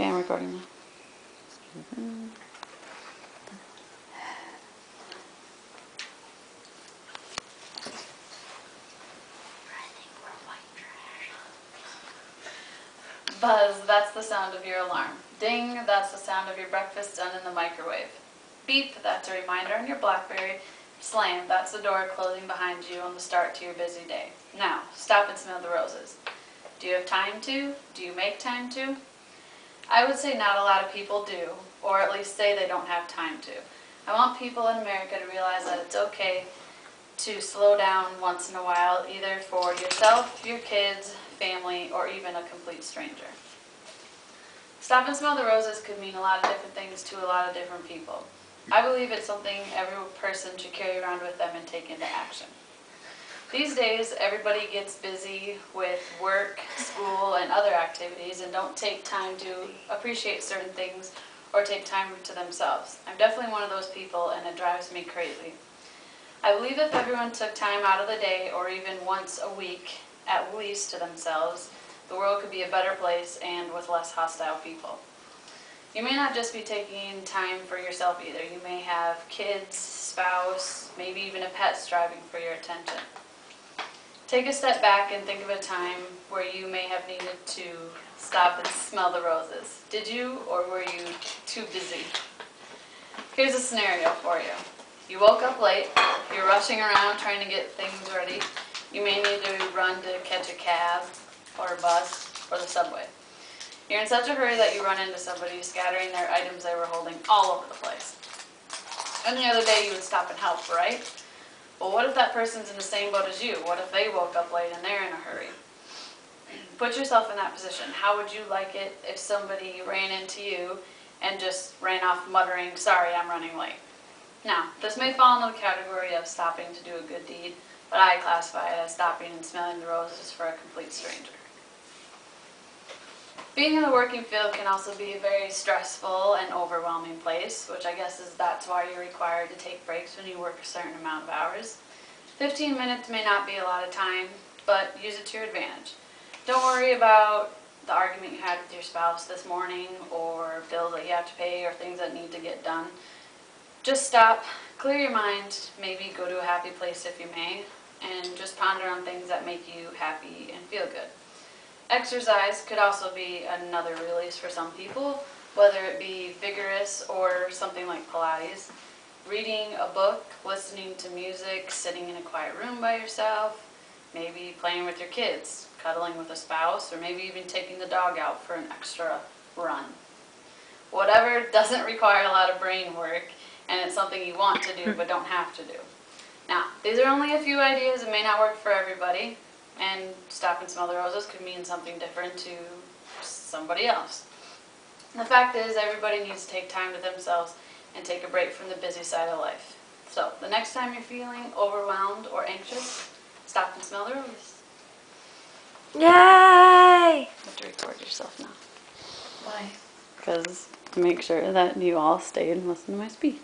Okay, I'm recording now. Buzz, that's the sound of your alarm. Ding, that's the sound of your breakfast done in the microwave. Beep, that's a reminder on your BlackBerry. Slam, that's the door closing behind you on the start to your busy day. Now, stop and smell the roses. Do you have time to? Do you make time to? I would say not a lot of people do, or at least say they don't have time to. I want people in America to realize that it's okay to slow down once in a while, either for yourself, your kids, family, or even a complete stranger. Stop and smell the roses could mean a lot of different things to a lot of different people. I believe it's something every person should carry around with them and take into action. These days, everybody gets busy with work, school, and other activities and don't take time to appreciate certain things or take time to themselves. I'm definitely one of those people, and it drives me crazy. I believe if everyone took time out of the day, or even once a week, at least to themselves, the world could be a better place and with less hostile people. You may not just be taking time for yourself either. You may have kids, spouse, maybe even a pet striving for your attention. Take a step back and think of a time where you may have needed to stop and smell the roses. Did you, or were you too busy? Here's a scenario for you. You woke up late, you're rushing around trying to get things ready. You may need to run to catch a cab, or a bus, or the subway. You're in such a hurry that you run into somebody scattering their items they were holding all over the place. Any other day you would stop and help, right? Well, what if that person's in the same boat as you? What if they woke up late and they're in a hurry? Put yourself in that position. How would you like it if somebody ran into you and just ran off muttering, "Sorry, I'm running late"? Now, this may fall into the category of stopping to do a good deed, but I classify it as stopping and smelling the roses for a complete stranger. Being in the working field can also be a very stressful and overwhelming place, which I guess that's why you're required to take breaks when you work a certain amount of hours. 15 minutes may not be a lot of time, but use it to your advantage. Don't worry about the argument you had with your spouse this morning, or bills that you have to pay, or things that need to get done. Just stop, clear your mind, maybe go to a happy place if you may, and just ponder on things that make you happy and feel good. Exercise could also be another release for some people, whether it be vigorous or something like Pilates. Reading a book, listening to music, sitting in a quiet room by yourself, maybe playing with your kids, cuddling with a spouse, or maybe even taking the dog out for an extra run. Whatever doesn't require a lot of brain work, and it's something you want to do but don't have to do. Now, these are only a few ideas. It may not work for everybody. And stop and smell the roses could mean something different to somebody else. The fact is, everybody needs to take time to themselves and take a break from the busy side of life. So, the next time you're feeling overwhelmed or anxious, stop and smell the roses. Yay! You have to record yourself now. Why? Because to make sure that you all stayed and listened to my speech.